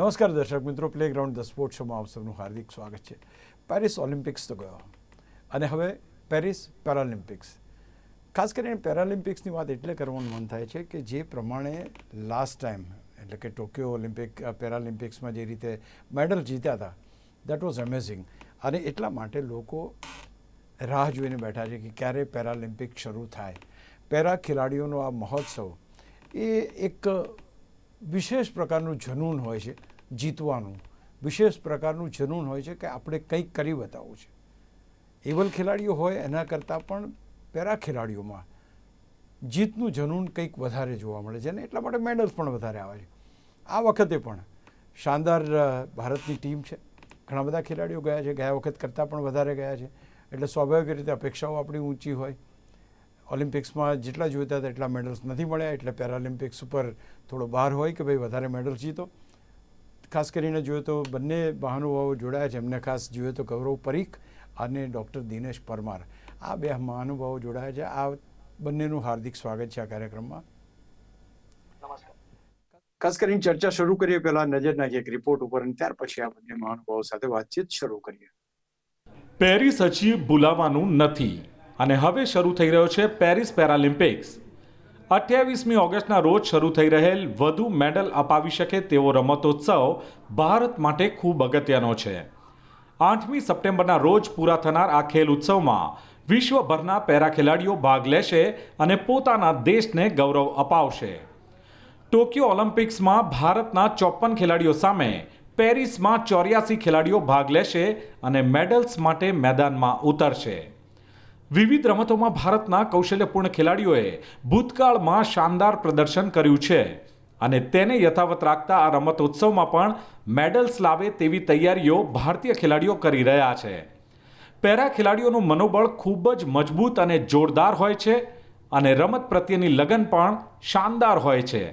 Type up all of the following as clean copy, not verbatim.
નમસ્કાર દર્શક મિત્રો, પ્લેગ્રાઉન્ડ ધ સ્પોર્ટ્સ શોમાં આપ સૌનું હાર્દિક સ્વાગત છે. પેરિસ ઓલિમ્પિક્સ તો ગયો અને હવે પેરિસ પેરાલિમ્પિક્સ. ખાસ કરીને પેરાલિમ્પિક્સની વાત એટલે કરવાનું મન થાય છે કે જે પ્રમાણે લાસ્ટ ટાઈમ એટલે કે ટોક્યો પેરાલિમ્પિક્સમાં જે રીતે મેડલ જીત્યા હતા, દેટ વોઝ અમેઝિંગ. અને એટલા માટે લોકો રાહ જોઈને બેઠા છે કે ક્યારે પેરાલિમ્પિક શરૂ થાય. પેરા ખેલાડીઓનો આ મહોત્સવ એ એક વિશેષ પ્રકારનું જનૂન હોય છે, જીતવાનું વિશેષ પ્રકારનું જનૂન હોય છે કે આપણે કંઈક કરી બતાવવું છે. એવલ ખેલાડીઓ હોય એના કરતાં પણ પેરા ખેલાડીઓમાં જીતનું જનૂન કંઈક વધારે જોવા મળે છે અને એટલા માટે મેડલ્સ પણ વધારે આવે છે. આ વખતે પણ શાનદાર ભારતની ટીમ છે. ઘણા બધા ખેલાડીઓ ગયા છે, ગયા વખત કરતાં પણ વધારે ગયા છે, એટલે સ્વાભાવિક રીતે અપેક્ષાઓ આપણી ઊંચી હોય. ઓલિમ્પિક્સમાં જેટલા જોઈતા હતા એટલા મેડલ્સ નથી મળ્યા, એટલે પેરાલિમ્પિક્સ ઉપર થોડો બહાર હોય કે ભાઈ વધારે મેડલ્સ જીતો. ખાસ કરીને જોઈએ તો બંને મહાનુભાવો જોડાયા છે. એમને ખાસ જોઈએ તો ગૌરવ પરીખ અને ડૉક્ટર દિનેશ પરમાર, આ બે મહાનુભાવો જોડાયા છે. આ બંનેનું હાર્દિક સ્વાગત છે આ કાર્યક્રમમાં. ખાસ કરીને ચર્ચા શરૂ કરીએ પહેલા નજર નાખીએ એક રિપોર્ટ ઉપર અને ત્યાર પછી આ બંને મહાનુભાવો સાથે વાતચીત શરૂ કરીએ. પેરિસ હજી ભૂલાવાનું નથી અને હવે શરૂ થઈ રહ્યો છે પેરિસ પેરાલિમ્પિક્સ. 28મી ઓગસ્ટના રોજ શરૂ થઈ રહેલ વધુ મેડલ અપાવી શકે તેવો રમતોત્સવ ભારત માટે ખૂબ અગત્યનો છે. 8મી સપ્ટેમ્બરના રોજ પૂરા થનાર આ ખેલ ઉત્સવમાં વિશ્વભરના પેરા ખેલાડીઓ ભાગ લેશે અને પોતાના દેશને ગૌરવ અપાવશે. ટોક્યો ઓલિમ્પિક્સમાં ભારતના 54 ખેલાડીઓ સામે પેરિસમાં 84 ખેલાડીઓ ભાગ લેશે અને મેડલ્સ માટે મેદાનમાં ઉતરશે. વિવિધ રમતોમાં ભારતના કૌશલ્યપૂર્ણ ખેલાડીઓએ ભૂતકાળમાં શાનદાર પ્રદર્શન કર્યું છે અને તેને યથાવત રાખતા આ રમતોત્સવમાં પણ મેડલ્સ લાવે તેવી તૈયારીઓ ભારતીય ખેલાડીઓ કરી રહ્યા છે. પેરા ખેલાડીઓનું મનોબળ ખૂબ જ મજબૂત અને જોરદાર હોય છે અને રમત પ્રત્યેની લગન પણ શાનદાર હોય છે.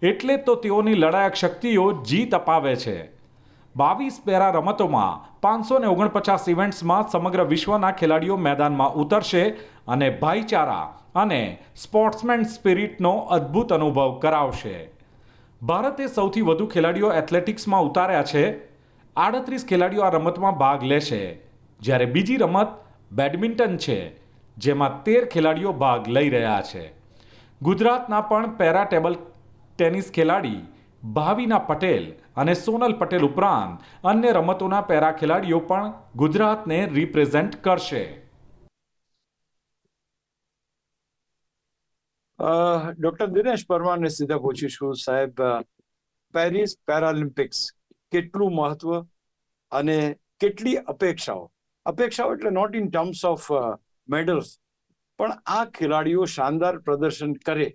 એટલે તો તેઓની લડાયક શક્તિઓ જીત અપાવે છે. 22 પેરા રમતોમાં 549 ઇવેન્ટ્સમાં સમગ્ર વિશ્વના ખેલાડીઓ મેદાનમાં ઉતરશે અને ભાઈચારા અને સ્પોર્ટ્સમેન સ્પિરિટનો અદ્ભુત અનુભવ કરાવશે. ભારતે સૌથી વધુ ખેલાડીઓ એથ્લેટિક્સમાં ઉતાર્યા છે. 38 ખેલાડીઓ આ રમતમાં ભાગ લેશે, જ્યારે બીજી રમત બેડમિન્ટન છે, જેમાં 13 ખેલાડીઓ ભાગ લઈ રહ્યા છે. ગુજરાતના પણ પેરા ટેબલ ટેનિસ ખેલાડી ભાવિના પટેલ અને સોનલ પટેલ ઉપરાંત અન્ય રમતોના પેરા ખેલાડીઓ પણ ગુજરાતને રિપ્રેઝેન્ટ કરશે. ડૉક્ટર દિનેશ પરમારને સીધા પૂછીશું. સાહેબ, પેરિસ પેરાલિમ્પિક્સ કેટલું મહત્વ અને કેટલી અપેક્ષાઓ એટલે not in terms of medals, પણ આ ખેલાડીઓ શાનદાર પ્રદર્શન કરે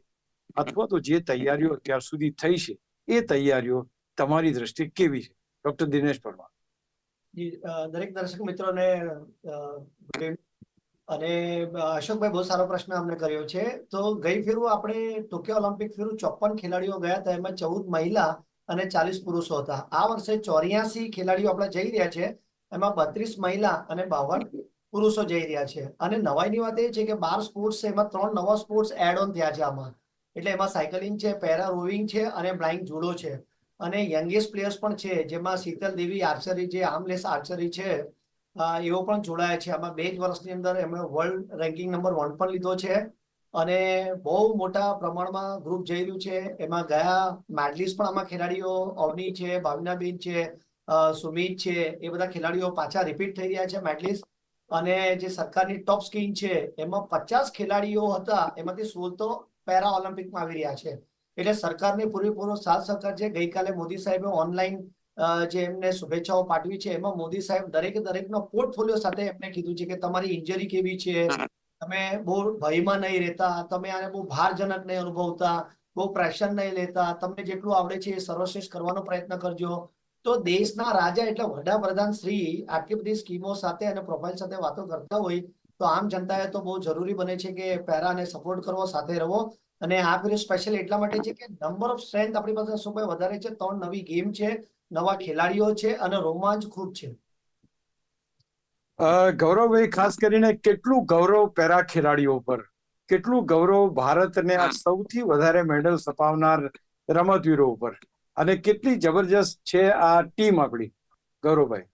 અથવા તો જે તૈયારીઓ અત્યાર સુધી થઈ છે એ તૈયારીઓ તમારી દ્રષ્ટિએ કેવી છે? ડૉક્ટર દિનેશ પરમાર. દરેક દર્શક મિત્રોને અને અશોકભાઈ બહુ સારો પ્રશ્ન અમને કર્યો છે. તો ગઈ ફેરું આપણે ટોક્યો ઓલિમ્પિક ફેરું 54 ખેલાડીઓ ગયા હતા, એમાં 14 મહિલા અને 40 પુરુષો હતા. આ વર્ષે 84 ખેલાડીઓ આપણે જઈ રહ્યા છે, એમાં 32 મહિલા અને 52 પુરુષો જઈ રહ્યા છે. અને નવાઈની વાત એ છે કે 12 સ્પોર્ટ્સ છે, એમાં 3 નવા સ્પોર્ટ્સ એડ ઓન થયા છે આમાં. એટલે એમાં સાયકલિંગ છે, પેરા રોવિંગ છે અને બ્લાઇન્ડ જુડો છે. અને યંગેસ્ટ પ્લેયર્સ પણ છે, જેમાં શીતલ દેવી આર્ચરી, જે આર્મલેસ આર્ચરી છે, એવો પણ જોડાયા છે. આમાં 2 જ વર્ષની અંદર એમણે વર્લ્ડ રેન્કિંગ નંબર 1 પણ લીધો છે અને બહુ મોટા પ્રમાણમાં ગ્રુપ જઈ રહ્યું છે. એમાં ગયા મેડલિસ્ટ પણ આમાં ખેલાડીઓ અવની છે, ભાવનાબેન છે, સુમિત છે, એ બધા ખેલાડીઓ પાછા રિપીટ થઈ રહ્યા છે મેડલિસ્ટ. અને જે સરકારની ટોપ સ્કીમ છે એમાં 50 ખેલાડીઓ હતા, એમાંથી 16 તો પેરા ઓલિમ્પિકમાં આવી રહ્યા છે. એટલે સરકારની પૂરેપૂરો સાથ સહકાર છે. ગઈકાલે મોદી સાહેબે ઓનલાઈન જે એમને શુભેચ્છાઓ પાઠવી છે, એમાં મોદી સાહેબ દરેકનો પોર્ટફોલિયો સાથે એમને કીધું છે કે તમારી ઇન્જરી કેવી છે, તમે બહુ ભયમાં નહીં રહેતા, તમે આને બહુ ભારજનક નહીં અનુભવતા, બહુ પ્રેશર નહીં લેતા, તમને જેટલું આવડે છે એ સર્વશ્રેષ્ઠ કરવાનો પ્રયત્ન કરજો. તો દેશના રાજા એટલે વડાપ્રધાન શ્રી આટલી બધી સ્કીમો સાથે અને પ્રોફાઇલ સાથે વાતો કરતા હોય તો આમ જનતાએ તો બહુ જરૂરી બને છે કે પેરાને સપોર્ટ કરવો, સાથે રહો. અને આ ફેર સ્પેશિયલ એટલા માટે છે કે નંબર ઓફ સ્ટ્રેન્થ આપણી પાસે શું વધારે છે, 3 નવી ગેમ છે, નવા ખેલાડીઓ છે અને રોમાંચ ખૂબ છે. ગૌરવભાઈ, ખાસ કરીને કેટલું ગૌરવ પેરા ખેલાડીઓ પર, કેટલું ગૌરવ ભારતને આ સૌથી વધારે મેડલ્સ અપાવનાર રમતવીરો ઉપર. અને કેટલી જબરજસ્ત છે આ ટીમ આપણી, ગૌરવભાઈ?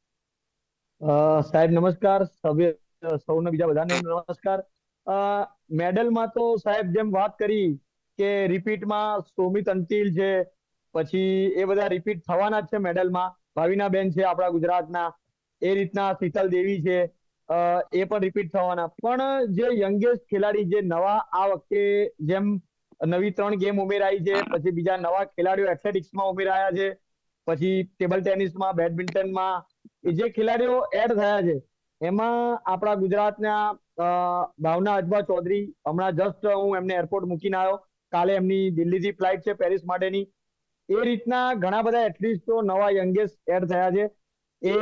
સાહેબ નમસ્કાર, સૌને બીજા બધાને નમસ્કાર. મેડલમાં તો સાહેબ જેમ વાત કરી કે રિપીટમાં સોમિત અંતિલ છે, પછી એ બધા રિપીટ થવાના જ છે મેડલમાં. ભાવિનાબેન છે આપણા ગુજરાતના, એ રીતના શીતલ દેવી છે, એ પણ રિપીટ થવાના. પણ જે યંગેસ્ટ ખેલાડી જે નવા આ વખતે જેમ નવી 3 ગેમ ઉમેરાઈ છે, પછી બીજા નવા ખેલાડીઓ એથ્લેટિક્સમાં ઉમેરાયા છે, પછી ટેબલ ટેનિસમાં, બેડમિન્ટનમાં એ જે ખેલાડીઓ એડ થયા છે એમાં આપણા ગુજરાતના ભાવના અજબા ચૌધરી, હમણાં જસ્ટ હું એમને એરપોર્ટ મૂકીને આવ્યો, કાલે એમની દિલ્હીથી ફ્લાઇટ છે પેરિસ માટેની. એ રીતના ઘણા બધા એથ્લીટો નવા યંગેસ્ટ એડ થયા છે. એ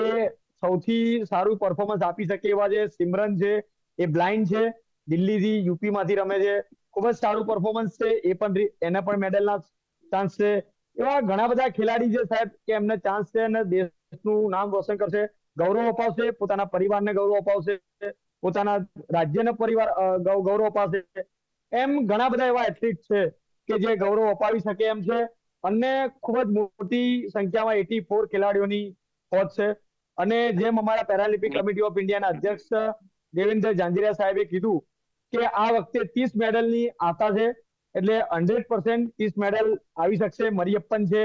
સૌથી સારું પરફોર્મન્સ આપી શકે એવા છે. સિમરન છે, એ બ્લાઇન્ડ છે, દિલ્હીથી યુપીમાંથી રમે છે, ખૂબ જ સારું પરફોર્મન્સ છે, એને પણ મેડલના ચાન્સ છે. એવા ઘણા બધા ખેલાડી છે સાહેબ કે એમને ચાન્સ છે અને દેશનું નામ રોશન કરશે, ગૌરવ અપાવશે, પોતાના પરિવારને ગૌરવ અપાવશે, પોતાના રાજ્યને ગૌરવ અપાવશે. એમ ઘણા બધા એવા એથ્લીટ છે કે જે ગૌરવ અપાવી શકે એમ છે. અને ખૂબ જ મોટી સંખ્યામાં 84 ખેલાડીઓની ફોજ છે. અને જેમ અમારા પેરાલિમ્પિક કમિટી ઓફ ઇન્ડિયાના અધ્યક્ષ દેવેન્દ્ર ઝાંઝરિયા સાહેબે કીધું કે આ વખતે 30 મેડલની આશા છે, એટલે 100% 30 મેડલ આવી શકશે. મરિયપ્પન છે,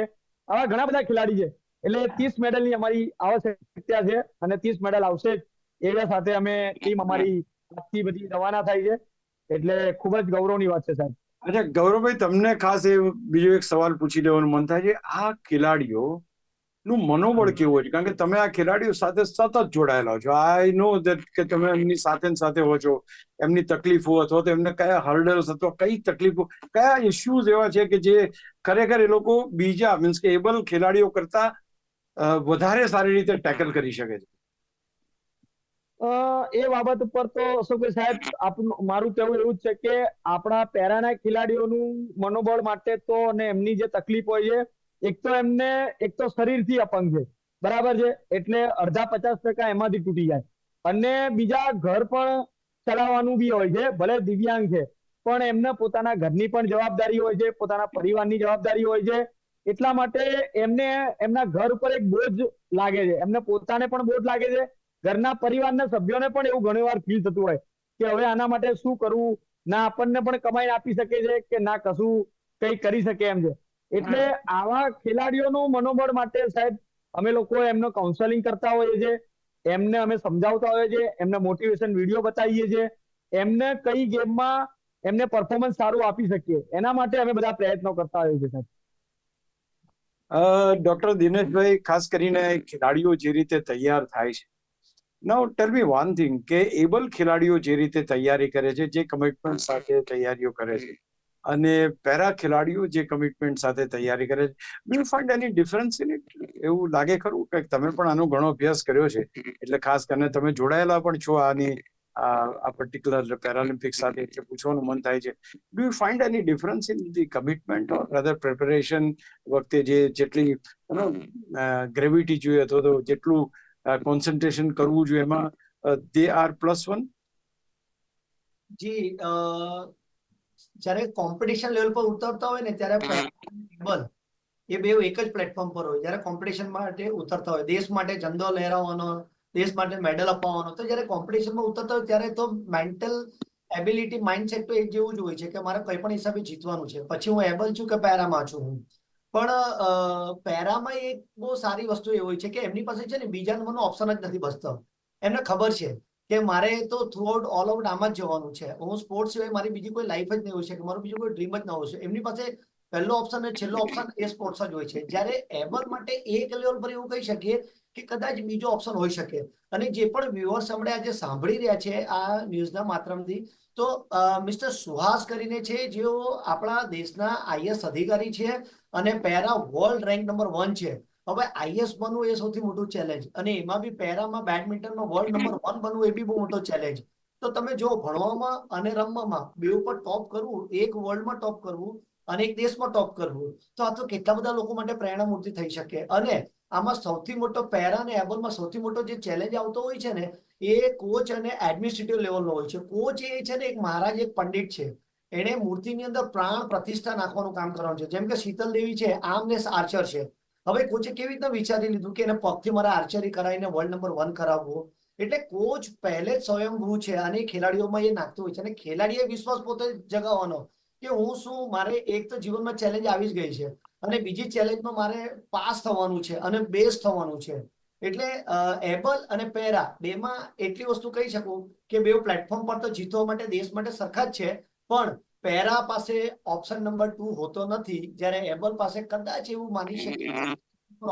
આવા ઘણા બધા ખેલાડી છે, એટલે 30 મેડલની અમારી આવશ્યકતા છે અને 30 મેડલ આવશે જ. એના સાથે અમે ટીમ અમારી આજથી બધી રવાના થાય છે, એટલે ખૂબ જ ગૌરવની વાત છે સાહેબ. અચ્છા ગૌરવભાઈ, તમને ખાસ બીજો એક સવાલ પૂછી લેવાનું મન થાય છે. આ ખેલાડીઓનું મનોબળ કેવું છે? કારણ કે તમે આ ખેલાડીઓ સાથે સતત જોડાયેલા છો. આઈ નો દેટ કે તમે એમની સાથે ને સાથે હો છો. એમની તકલીફો અથવા તો એમને કયા હર્ડલ્સ અથવા કઈ તકલીફો, કયા ઇસ્યુઝ એવા છે કે જે ખરેખર એ લોકો બીજા મીન્સ કે એબલ ખેલાડીઓ કરતા વધારે સારી રીતે ટેકલ કરી શકે છે? એ બાબત ઉપર તો અશોકભાઈ સાહેબ, મારું કહેવું એવું જ છે કે આપણા પેરાના ખેલાડીઓનું મનોબળ માટે તો અને એમની જે તકલીફ હોય છે, એક તો શરીરથી અપંગ છે, બરાબર છે, એટલે અડધા 50% એમાંથી તૂટી જાય. અને બીજા ઘર પણ ચલાવવાનું બી હોય છે, ભલે દિવ્યાંગ છે પણ એમને પોતાના ઘરની પણ જવાબદારી હોય છે, પોતાના પરિવારની જવાબદારી હોય છે. એટલા માટે એમને એમના ઘર ઉપર એક બોજ લાગે છે, એમને પોતાને પણ બોજ લાગે છે, ઘરના પરિવારના સભ્યોને પણ એવું ઘણી વાર ફીલ થતું હોય કે હવે આના માટે શું કરવું, ના આપણને પણ કમાઈને આપી શકે છે કે ના કશું કઈ કરી શકે એમ છે. એટલે આવા ખેલાડીઓનું મનોબળ માટે સાહેબ અમે લોકો એમનો કાઉન્સેલિંગ કરતા હોઈએ છીએ, એમને અમે સમજાવતા હોઈએ છીએ, એમને મોટિવેશન વિડીયો બતાવીએ છીએ, એમને કઈ ગેમમાં એમને પરફોર્મન્સ સારું આપી શકીએ એના માટે અમે બધા પ્રયત્નો કરતા હોઈએ છીએ સાહેબ. ડોક્ટર દિનેશભાઈ, ખાસ કરીને ખેલાડીઓ જે રીતે તૈયાર થાય છે, નાઉ ટેલ મી વન થિંગ કે એબલ ખેલાડીઓ જે રીતે તૈયારી કરે છે, જે કમિટમેન્ટ સાથે તૈયારીઓ કરે છે, અને પેરા ખેલાડીઓ જે કમિટમેન્ટ સાથે તૈયારી કરે છે, do you find any difference in it? એવું લાગે ખરું કે તમે પણ આનો ઘણો અભ્યાસ કર્યો છે, એટલે ખાસ કરીને તમે જોડાયેલા પણ છો આ પર્ટિક્યુલર પેરાલિમ્પિક સાથે, એટલે પૂછવાનું મન થાય છે. Do you find any difference in the commitment or other preparation વખતે જેટલી ગ્રેવિટી જોઈએ અથવા તો જેટલું કોન્સન્ટ્રેશન કરવું જોઈએ એમાં દે આર +1? જી, જ્યારે કોમ્પિટિશન લેવલ પર ઉતરતા હોય ને ત્યારે એ બે એક જ પ્લેટફોર્મ પર હોય. જ્યારે કોમ્પિટિશન માટે ઉતરતા હોય, દેશ માટે ઝંડો લહેરાવવાનો, દેશ માટે મેડલ અપાવવાનો, તો જ્યારે કોમ્પિટિશનમાં ઉતરતા હોય ત્યારે તો મેન્ટલ એબિલિટી, માઇન્ડસેટ તો એક જેવું જ હોય છે કે મારે કઈ પણ હિસાબે જીતવાનું છે, પછી હું એબલ છું કે પેરામાં છું હું. પણ પેરામાં એક બહુ સારી વસ્તુ એ હોય છે કે એમની પાસે છે ને બીજા નંબરનો ઓપ્શન જ નથી બચતો. એમને ખબર છે કે મારે તો થ્રુ આઉટ ઓલ આઉટ આમાં જ જવાનું છે. હું સ્પોર્ટ્સ સિવાય મારી બીજી કોઈ લાઈફ જ નહીં હોય છે, મારું બીજું કોઈ ડ્રીમ જ ના હોય છે. એમની પાસે પહેલો ઓપ્શન અને છેલ્લો ઓપ્શન એ સ્પોર્ટ્સ જ હોય છે. જ્યારે એબલ માટે એક લેવલ પર એવું કહી શકીએ કે કદાચ બીજો ઓપ્શન હોઈ શકે. અને જે પણ વ્યુઅર્સ આપણે આજે સાંભળી રહ્યા છે આ ન્યૂઝના માધ્યમથી, તો મિસ્ટર સુહાસ કરીને છે, જેઓ આપણા દેશના આઈએસ અધિકારી છે અને પેરા વર્લ્ડ રેન્ક નંબર 1 છે. હવે આઈએસ બનવું એ સૌથી મોટું ચેલેન્જ, અને એમાં બી પેરામાં બેડમિન્ટનમાં વર્લ્ડ નંબર 1 બનવું એ બી બહુ મોટો ચેલેન્જ. તો તમે જો ભણવામાં અને રમવામાં બે ઉપર ટોપ કરવું, એક વર્લ્ડમાં ટોપ કરવું અને એક દેશમાં ટોપ કરવું, તો આ તો કેટલા બધા લોકો માટે પ્રેરણામૂર્તિ થઈ શકે. અને આમાં સૌથી મોટો પેરા અને એબલમાં સૌથી મોટો જે ચેલેન્જ આવતો હોય છે ને, એ કોચ અને એડમિનિસ્ટ્રેટિવ લેવલનો હોય છે. કોચ એ છે ને એક મહારાજ, એક પંડિત છે. એને મૂર્તિની અંદર પ્રાણ પ્રતિષ્ઠા નાખવાનું કામ કરવાનું છે. જેમ કે શીતલ દેવી છે, આર્મલેસ આર્ચર છે. હવે કોચે કેવી રીતના વિચારી લીધું કે એને પગથી મારે આર્ચરી કરાવીને વર્લ્ડ નંબર 1 કરાવવો? એટલે કોચ પહેલે જ સ્વયંભૂ છે અને ખેલાડીઓમાં એ નાખતું હોય છે, અને ખેલાડીએ વિશ્વાસ પોતે જગાવવાનો કે હું શું, મારે એક તો જીવનમાં ચેલેન્જ આવી જ ગઈ છે અને બીજી ચેલેન્જમાં મારે પાસ થવાનું છે અને બેસ્ટ થવાનું છે. એટલે એબલ અને પેરા બેમાં એટલી વસ્તુ કહી શકું કે બે પ્લેટફોર્મ પર તો જીતવા માટે દેશ માટે સરખા જ છે, પણ પેરા પાસે ઓપ્શન નંબર 2 હોતો નથી, જ્યારે એબલ પાસે કદાચ એવું માની શકે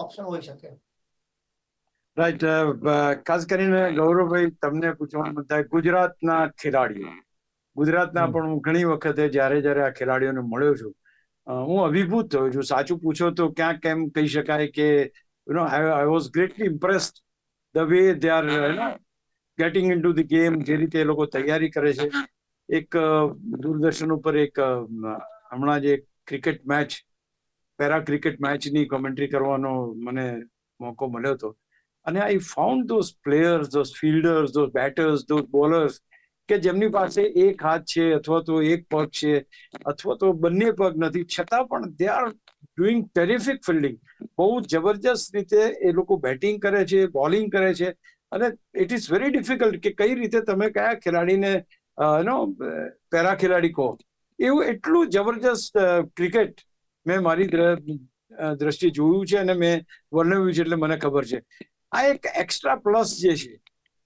ઓપ્શન હોઈ શકે. રાઈટ. ખાસ કરીને ગૌરવભાઈ, તમને પૂછવાનું મન થાય, ગુજરાતના ખેલાડીઓ, ગુજરાતના પણ હું ઘણી વખતે જ્યારે આ ખેલાડીઓને મળ્યો છું, હું અભિભૂત થયો છું. સાચું પૂછો તો ક્યાંક એમ કહી શકાય કે I was greatly impressed the way they are getting into the game, જે રીતે એ લોકો તૈયારી કરે છે. એક દૂરદર્શન ઉપર એક હમણાં જે ક્રિકેટ મેચ, પેરા ક્રિકેટ મેચની કોમેન્ટ્રી કરવાનો મને મોકો મળ્યો હતો, અને I found those players, those ફિલ્ડર્સ, those betters, those bowlers કે જેમની પાસે એક હાથ છે અથવા તો એક પગ છે અથવા તો બંને પગ નથી, છતાં પણ they are doing terrific fielding. બહુ જબરજસ્ત રીતે એ લોકો બેટિંગ કરે છે, બોલિંગ કરે છે, અને ઇટ ઇઝ વેરી ડિફિકલ્ટ કે કઈ રીતે તમે કયા ખેલાડીને પેરા ખેલાડી કહો. એવું એટલું જબરજસ્ત ક્રિકેટ મેં મારી દ્રષ્ટિએ જોયું છે અને મેં વર્ણવ્યું છે, એટલે મને ખબર છે. આ એક એક્સ્ટ્રા પ્લસ જે છે,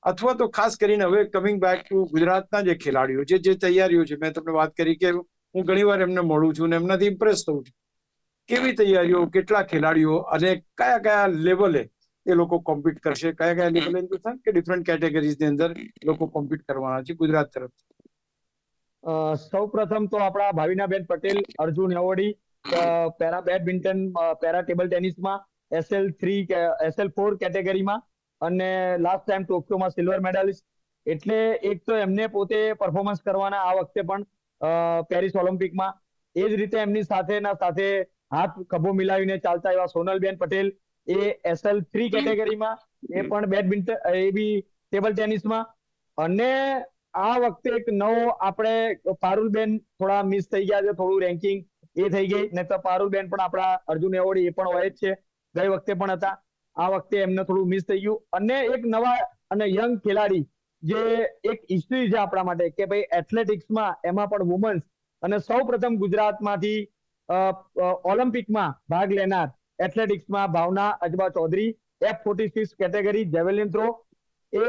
અથવા તો ખાસ કરીને હવે કમિંગ બેક ટુ ગુજરાતના જે ખેલાડીઓ છે, જે તૈયારીઓ છે, મેં તમને વાત કરી કે હું ઘણીવાર એમને મળું છું અને એમનાથી ઇમ્પ્રેસ થઉં છું. કેવી તૈયારીઓ, કેટલા ખેલાડીઓ અને કયા લેવલે એ લોકો કોમ્પિટ કરશે, કયા લેવલે કે ડિફરન્ટ કેટેગરીઝની અંદર લોકો કોમ્પિટ કરવાના છે ગુજરાત તરફ? સૌ પ્રથમ તો આપણા Bhavinaben Patel, Arjun awardee, para badminton, para table ટેનિસમાં SL4 કેટેગરીમાં, અને લાસ્ટ ટાઈમ ટોક્યોમાં સિલ્વર મેડાલિસ્ટ. એટલે એક તો એમને પોતે પરફોર્મન્સ કરવાના આ વખતે પણ પેરિસ ઓલિમ્પિકમાં. એ જ રીતે એમની સાથે હાથ ખભો મિલાવીને ચાલતા એવા સોનલબેન પટેલ, એ SL3 કેટેગરીમાં, એ પણ બેડમિન્ટન, એ બી ટેબલ ટેનિસમાં. અને આ વખતે એક નવો આપણે પારુલબેન થોડા મિસ થઈ ગયા છે, થોડું રેન્કિંગ એ થઈ ગઈ, નહીં તો પારુલબેન પણ આપણા અર્જુન એવોર્ડ એ પણ હોય જ છે, ગઈ વખતે પણ હતા. આ વખતે એમને થોડું મિસ થઈ ગયું. અને એક નવા અને યંગ ખેલાડી, જે એક હિસ્ટ્રી છે આપણા માટે કે ભાઈ એથ્લેટિક્સમાં, એમાં પણ વુમન્સ, અને સૌ પ્રથમ ગુજરાતમાંથી ઓલિમ્પિકમાં ભાગ લેનાર એથ્લેટિક્સમાં Bhavna Ajba Chaudhary, F46 category javelin throw, એ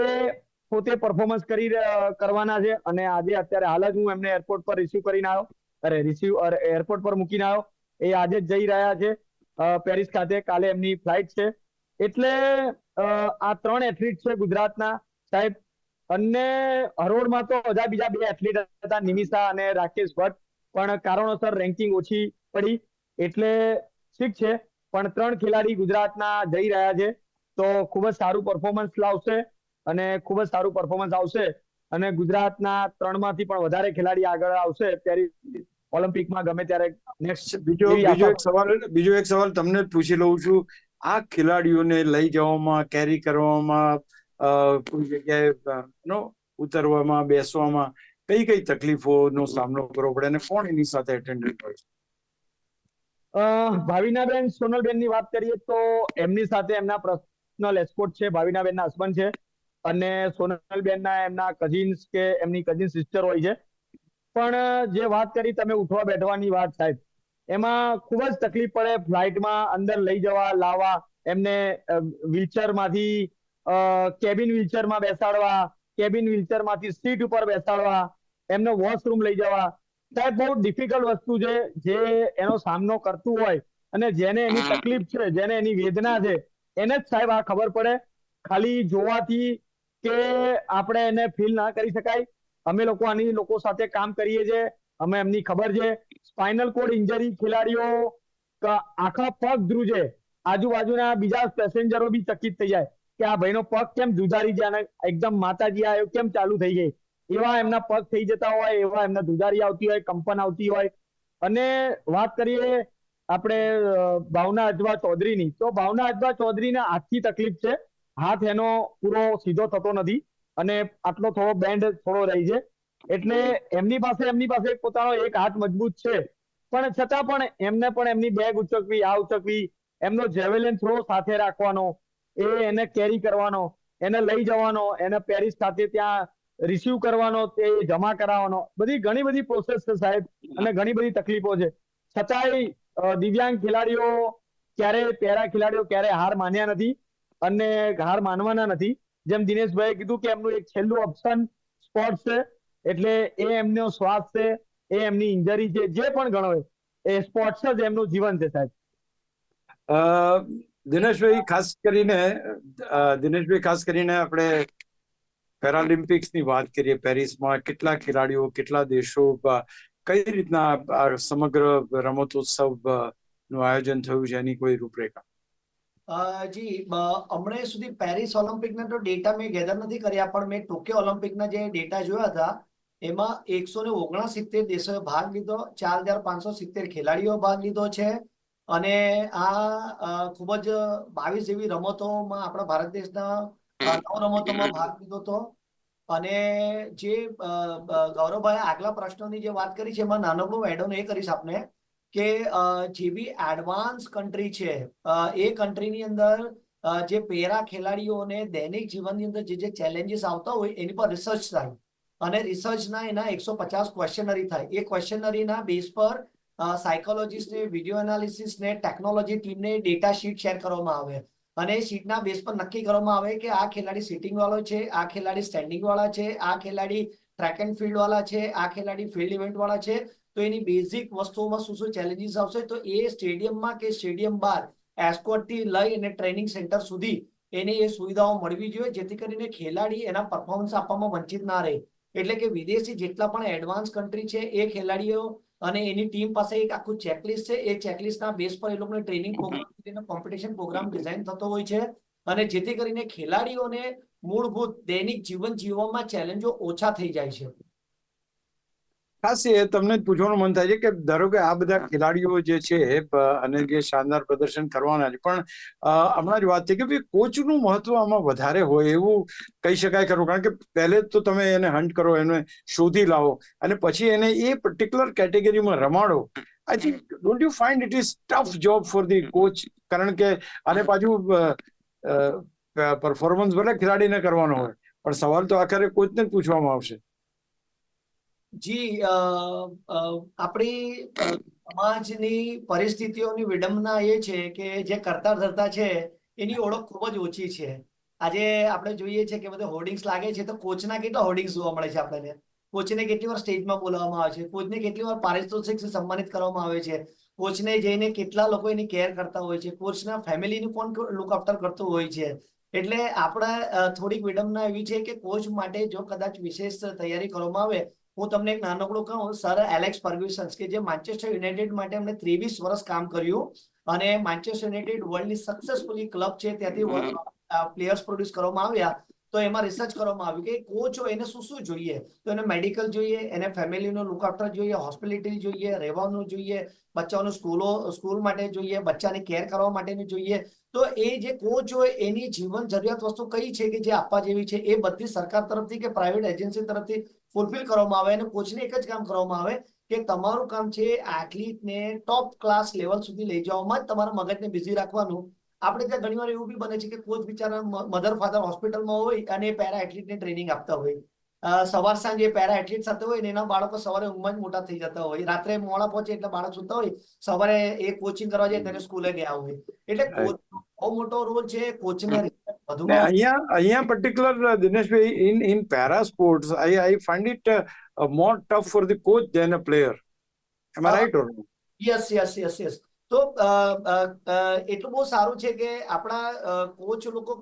પોતે પરફોર્મન્સ કરવાના છે. અને આજે અત્યારે હાલ જ હું એમને એરપોર્ટ પર એરપોર્ટ પર મૂકીને આવ્યો. એ આજે જ જઈ રહ્યા છે પેરિસ ખાતે, કાલે એમની ફ્લાઇટ છે. એટલે આ 3 એથ્લીટ છે ગુજરાતના સાહેબ. અને હરોળમાં તો બીજા 2 એથ્લીટ હતા, નિમિષા અને રાકેશ ભટ્ટ, પણ કારણોસર રેન્કિંગ ઓછી પડી, એટલે ઠીક છે. પણ 3 ખેલાડી ગુજરાતના જઈ રહ્યા છે, તો ખૂબ જ સારું પરફોર્મન્સ લાવશે અને ખૂબ જ સારું પરફોર્મન્સ આવશે. અને ગુજરાતના 3 માંથી પણ વધારે ખેલાડી આગળ આવશે પેરિસ ઓલિમ્પિકમાં ગમે ત્યારે. નેક્સ્ટ બીજો એક સવાલ તમને પૂછી લઉં છું. આ ખેલાડીઓને લઈ જવામાં, કેરી કરવામાં, કોઈ જગ્યાએ ઉતરવામાં, બેસવામાં કઈ તકલીફોનો સામનો કરવો પડે અને કોણ એની સાથે એટેન્ડન્ટ હોય છે? ભાવિનાબેન, સોનલબેનની વાત કરીએ તો એમની સાથે એમના પર્સનલ એસ્કોર્ટ છે, ભાવિનાબેનના હસબન્ડ છે, અને સોનલબેનના એમના કઝિન્સ કે એમની કઝિન સિસ્ટર હોય છે. પણ જે વાત કરી તમે ઉઠવા બેઠવાની વાત સાહેબ, એમાં ખૂબ જ તકલીફ પડે ફ્લાઇટમાં અંદર લઈ જવા લાવવા, એમને વ્હીલચેરમાંથી કેબિન વ્હીલચેરમાં બેસાડવા, કેબિન વ્હીલચેરમાંથી સીટ ઉપર બેસાડવા, એમને વોશરૂમ લઈ જવા. સાહેબ બહુ ડિફિકલ્ટ વસ્તુ છે, જે એનો સામનો કરતું હોય અને જેને એની તકલીફ છે, જેને એની વેદના છે, એને જ સાહેબ આ ખબર પડે. ખાલી જોવાથી કે આપણે એને ફીલ ના કરી શકાય. અમે લોકો આની લોકો સાથે કામ કરીએ છીએ, અમે એમની ખબર છે. સ્પાઇનલ કોર્ડ ઇન્જરી ખેલાડીઓ આખા પગ ધ્રુજે, આજુબાજુના બીજા પેસેન્જરો બી ચકિત થઈ જાય કે આ ભાઈનો પગ કેમ ધ્રુજારી જાય, એકદમ માતાજી આવ્યો કેમ ચાલુ થઈ ગઈ, એવા એમના પગ થઈ જતા હોય, એવા એમના ધ્રુજારી આવતી હોય, કંપન આવતી હોય. અને વાત કરીએ આપણે ભાવના અજબા ચૌધરીની, તો ભાવના અજબા ચૌધરીને હાથની તકલીફ છે. હાથ એનો પૂરો સીધો થતો નથી અને આટલો થોડો બેન્ડ થોડો રહી છે. એટલે એમની પાસે પોતાનો એક હાથ મજબૂત છે, પણ છતાં પણ એમને પણ એમની બેગ ઉચકવી, આ ઉચકવી, એમનો જેવેલિન થ્રો સાથે રાખવાનો, એને કેરી કરવાનો, એને લઈ જવાનો, એને પેરિસ ખાતે ત્યાં રિસીવ કરવાનો, તે જમા કરાવવાનો, ઘણી બધી પ્રોસેસ છે સાહેબ, અને ઘણી બધી તકલીફો છે. છતાંય દિવ્યાંગ ખેલાડીઓ પેરા ખેલાડીઓ ક્યારે હાર માન્યા નથી અને હાર માનવાના નથી. જેમ દિનેશભાઈએ કીધું કે એમનું એક છેલ્લું ઓપ્શન સ્પોર્ટ્સ છે, એટલે એમનો શ્વાસ છે, એમની ઇન્જરી છે, જે પણ ગણો એ સ્પોર્ટ્સ જ એમનું જીવન છે સાહેબ. દિનેશભાઈ ખાસ કરીને આપણે પેરાલિમ્પિક્સની વાત કરીએ. પેરિસમાં કેટલા ખેલાડીઓ, કેટલા દેશો, કઈ રીતના આ સમગ્ર રમતોત્સવ નું આયોજન થયું છે, એની કોઈ રૂપરેખા? જી હમણાં સુધી પેરિસ ઓલિમ્પિકના તો ડેટા મેં ગેધર નથી કર્યા, પણ મેં ટોક્યો ઓલિમ્પિકના જે ડેટા જોયા હતા એમાં 169 દેશોએ ભાગ લીધો, 4570 ખેલાડીઓ ભાગ લીધો છે. અને આ ખૂબ જ 22 જેવી રમતોમાં આપણા ભારત દેશના 9 રમતોમાં ભાગ લીધો હતો. અને જે ગૌરવભાઈ આગલા પ્રશ્નોની જે વાત કરી છે એમાં નાનકડું એડોન એ કરીશ આપને કે જે બી એડવાન્સ કન્ટ્રી છે એ કન્ટ્રીની અંદર જે પેરા ખેલાડીઓને દૈનિક જીવનની અંદર જે ચેલેન્જીસ આવતા હોય એની પર રિસર્ચ થાય, અને રિસર્ચના એના 150 ક્વેશ્ચનરી થાય. એ ક્વેશ્ચનરીના બેઝ પર સાયકોલોજીસ્ટને, વિડીયો એનાલિસિસને, ટેકનોલોજી ટીમને ડેટા શીટ શેર કરવામાં આવે, અને શીટના બેઝ પર નક્કી કરવામાં આવે કે આ ખેલાડી સિટિંગ વાળો છે, આ ખેલાડી સ્ટેન્ડિંગ વાળા છે, આ ખેલાડી ટ્રેક એન્ડ ફિલ્ડ વાળા છે, આ ખેલાડી ફિલ્ડ ઇવેન્ટ વાળા છે. તો એની બેઝિક વસ્તુઓમાં શું શું ચેલેન્જીસ આવશે, તો એ સ્ટેડિયમમાં કે સ્ટેડિયમ બહાર એસ્કોર્ટ થી લઈ અને ટ્રેનિંગ સેન્ટર સુધી એને એ સુવિધાઓ મળવી જોઈએ, જેથી કરીને ખેલાડી એના પરફોર્મન્સ આપવામાં વંચિત ના રહે. એટલે કે વિદેશી જેટલા પણ એડવાન્સ કન્ટ્રી છે એ ખેલાડીઓ અને એની ટીમ પાસે એક આખું ચેકલિસ્ટ છે. એ ચેકલિસ્ટના બેઝ પર એ લોકોને training program, competition program design થતો હોય છે, અને જેથી કરીને ખેલાડીઓને મૂળભૂત દૈનિક જીવન જીવવામાં ચેલેન્જો ઓછા થઈ જાય છે. ખાસ એ તમને જ પૂછવાનું મન થાય છે કે ધારો કે આ બધા ખેલાડીઓ જે છે અને જે શાનદાર પ્રદર્શન કરવાના છે, પણ હમણાં જ વાત થઈ કે ભાઈ કોચનું મહત્વ આમાં વધારે હોય એવું કહી શકાય ખરું? કારણ કે પહેલે તો તમે એને હન્ટ કરો, એને શોધી લાવો, અને પછી એને એ પર્ટિક્યુલર કેટેગરીમાં રમાડો. I think don't you find it is tough job for the coach? કારણ કે આને પાછું પરફોર્મન્સ ભલે ખેલાડીને કરવાનો હોય, પણ સવાલ તો આખરે કોચને જ પૂછવામાં આવશે. જી આપણી સમાજની પરિસ્થિતિઓની વિડંબના એ છે કે જે કરતા ધરતા છે એની ઓળખ ખૂબ જ ઓછી છે. આજે આપણે જોઈએ છે કે બધા હોર્ડિંગ્સ લાગે છે, તો કોચના કેટલા હોર્ડિંગ્સ જોવા મળે છે આપણને. કોચને કેટલી વાર સ્ટેજમાં બોલાવવામાં આવે છે, કોચને કેટલી વાર પારિતોષિક સન્માનિત કરવામાં આવે છે, કોચને જઈને કેટલા લોકો એની કેર કરતા હોય છે, કોચના ફેમિલીનું કોણ લુક આફ્ટર કરતું હોય છે. એટલે આપણા થોડીક વિડંબના એવી છે કે કોચ માટે જો કદાચ વિશેષ તૈયારી કરવામાં આવે. હું તમને એક નાનકડું કહું, સર એલેક્સ ફર્ગ્યુસન કે જે માન્ચેસ્ટર યુનાઇટેડ માટે એમણે 23 વર્ષ કામ કર્યું, અને માન્ચેસ્ટર યુનાઇટેડ વર્લ્ડની સક્સેસફુલી ક્લબ છે, ત્યાંથી પ્લેયર્સ પ્રોડ્યુસ કરવામાં આવ્યા. તો એમાં રિસર્ચ કરવામાં આવ્યું કે કોચ હોય એને શું શું જોઈએ, તો એને મેડિકલ જોઈએ, એને ફેમિલીનો લુક આફ્ટર જોઈએ, હોસ્પિટાલિટી જોઈએ, રહેવાનું જોઈએ, બચ્ચાઓનું સ્કૂલ માટે જોઈએ, બચ્ચાની કેર કરવા માટેનું જોઈએ. તો એ જે કોચ હોય એની જીવન જરૂરિયાત વસ્તુ કઈ છે કે જે આપવા જેવી છે, એ બધી સરકાર તરફથી કે પ્રાઇવેટ એજન્સી તરફથી ફૂલફિલ કરવામાં આવે. અને કોચને એક જ કામ કરવામાં આવે કે તમારું કામ છે એથ્લીટને ટોપ ક્લાસ લેવલ સુધી લઈ જવામાં જ તમારા મગજને બિઝી રાખવાનું. આપણે ત્યાં ઘણીવાર એવું બી બને છે કે કોચ બિચારા મધર ફાધર હોસ્પિટલમાં હોય અને પેરા એથ્લીટને ટ્રેનિંગ આપતા હોય. સવાર સાંજે પેરા એથ્લીટ સાથે હોય ને એના બાળકો સવારે ઊંઘમાં જ મોટા થઈ જતા હોય, રાત્રે મોડા પહોંચે એટલે બાળક સુતા હોય, સવારે એ કોચિંગ કરવા જાય ત્યારે સ્કૂલે ગયા હોય. એટલે કોચ બહુ મોટો રોલ છે. કોચને વધુમાં અહીંયા particular Dineshbhai, in para sports I find it more tough for the coach than a player. Am I right or no? Yes. તો એટલું બહુ સારું છે કે આપણા કોચ લોકો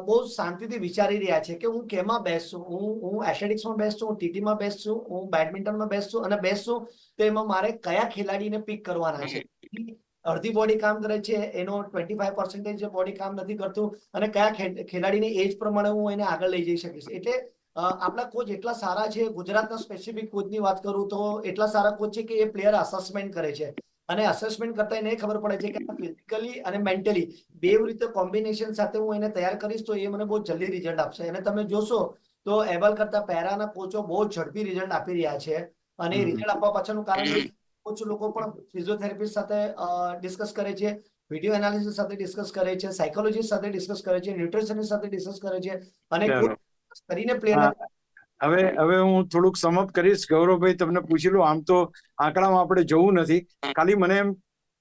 બહુ શાંતિથી વિચારી રહ્યા છે કે હું કેમાં બેસ્ટ છું, હું એથ્લેટિક્સમાં બેસ્ટ છું, હું ટીટીમાં બેસ્ટ છું, હું બેડમિન્ટનમાં બેસ્ટ છું, અને બેસ્ટ છું તો એમાં મારે કયા ખેલાડીને પિક કરવાના છે. અડધી બોડી કામ કરે છે, એનો 25% બોડી કામ નથી કરતું, અને કયા ખેલાડીને એજ પ્રમાણે હું એને આગળ લઈ જઈ શકીશ. એટલે આપણા કોચ એટલા સારા છે. ગુજરાતના સ્પેસિફિક કોચની વાત કરું તો એટલા સારા કોચ છે કે એ પ્લેયર અસેસમેન્ટ કરે છે. અને અસેસમેન્ટ કરતા એને ખબર પડે છે કે ફિઝિકલી અને મેન્ટલી બે રીતે કોમ્બિનેશન સાથે હું એને તૈયાર કરીશ તો એ મને બહુ જલ્દી રિઝલ્ટ આપશે. અને તમે જોશો તો એબલ કરતા પેરાના કોચો બહુ ઝડપી રિઝલ્ટ આપી રહ્યા છે. અને રિઝલ્ટ આપવા પાછળનું કારણ કોચ લોકો પણ ફિઝિયોથેરાપિસ્ટ સાથે ડિસ્કસ કરે છે, વિડીયો એનાલિસિસ સાથે ડિસ્કસ કરે છે, સાયકોલોજીસ્ટ સાથે ડિસ્કસ કરે છે, ન્યુટ્રિશનિસ્ટ સાથે ડિસ્કસ કરે છે અને કરીને પ્લેયર હવે હું થોડુંક સમઅપ કરીશ. ગૌરવભાઈ, તમને પૂછી લઉં, આમ તો આંકડામાં આપણે જવું નથી, ખાલી મને એમ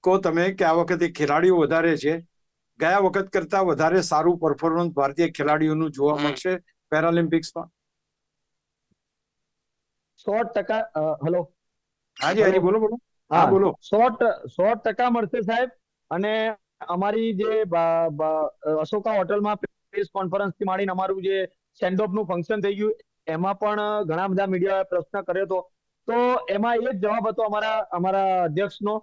કહો તમે કે આ વખતે ખેલાડીઓ વધારે છે, ગયા વખત કરતા વધારે સારું પરફોર્મન્સ ભારતીય ખેલાડીઓનું જોવા મળશે પેરાલિમ્પિક્સમાં? 100%. હેલો. હાજી હાજી, બોલો બોલો. હા બોલો. 100% મળશે સાહેબ. અને અમારી જે અશોકા હોટલમાં પ્રેસ કોન્ફરન્સ થી માંડીને અમારું જે સેન્ડ ઓફ નું ફંક્શન થઈ ગયું, એમાં પણ ઘણા બધા મીડિયાએ પ્રશ્ન કર્યો હતો. તો એમાં એ જ જવાબ હતો અમારા અધ્યક્ષનો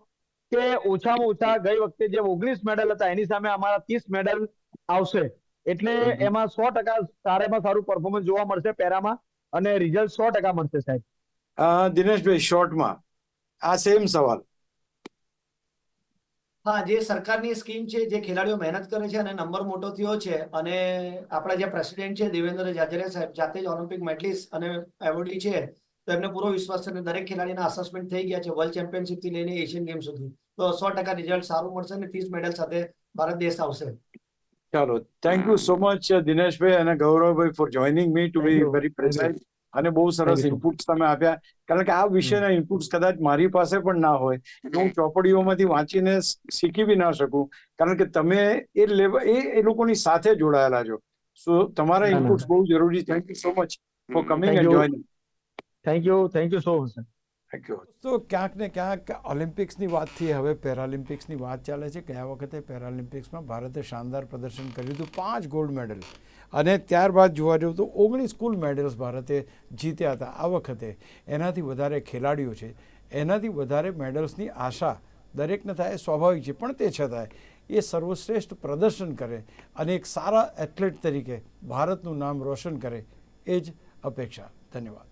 કે ઓછામાં ઓછા ગઈ વખતે જે 19 મેડલ હતા એની સામે અમારા 30 મેડલ આવશે. એટલે એમાં 100% સારામાં સારું પરફોર્મન્સ જોવા મળશે પેરામાં, અને રિઝલ્ટ 100% મળશે સાહેબ. દિનેશભાઈ, શોર્ટમાં આ સેમ સવાલ. હા, જે સરકારની સ્કીમ છે, જે ખેલાડીઓ મહેનત કરે છે અને નંબર મોટો થયો છે, અને આપણા જે પ્રેસિડેન્ટ છે દેવેન્દ્ર ઝાઝરિયા સાહેબ જાતે જ ઓલિમ્પિક મેડલિસ્ટ અને એવોર્ડી છે, તો એમને પૂરો વિશ્વાસ છે અને દરેક ખેલાડીના અસેસમેન્ટ થઈ ગયા છે વર્લ્ડ ચેમ્પિયનશિપ થી લઈને એશિયન ગેમ સુધી. તો 100% રિઝલ્ટ સારું મળશે અને 30 મેડલ સાથે ભારત દેશ આવશે. ચાલો, thank you so much Dineshbhai અને Gauravbhai for joining me to be very precise. અને બહુ સરસ ઇનપુટ્સ તમે આપ્યા, કારણ કે આ વિષયના ઇનપુટ્સ કદાચ મારી પાસે પણ ના હોય, હું ચોપડીઓમાંથી વાંચીને શીખી બી ના શકું, કારણ કે તમે એ લેવલ એ લોકોની સાથે જોડાયેલા છો. સો તમારા ઇનપુટ્સ બહુ જરૂરી. Thank you so much for coming and joining. Thank you so much. Thank you. તો ક્યાંક ને ક્યાંક ઓલિમ્પિક્સની વાતથી હવે પેરાલિમ્પિક્સની વાત ચાલે છે. ગયા વખતે પેરાલિમ્પિક્સમાં ભારતે શાનદાર પ્રદર્શન કર્યું હતું, 5 ગોલ્ડ મેડલ, અને ત્યારબાદ જોવા જવું તો 19 કુલ મેડલ્સ ભારતે જીત્યા હતા. આ વખતે એનાથી વધારે ખેલાડીઓ છે, એનાથી વધારે મેડલ્સની આશા દરેકને થાય, સ્વાભાવિક છે, પણ તે છતાંય એ સર્વશ્રેષ્ઠ પ્રદર્શન કરે અને એક સારા એથ્લેટ તરીકે ભારતનું નામ રોશન કરે, એ જ અપેક્ષા. ધન્યવાદ.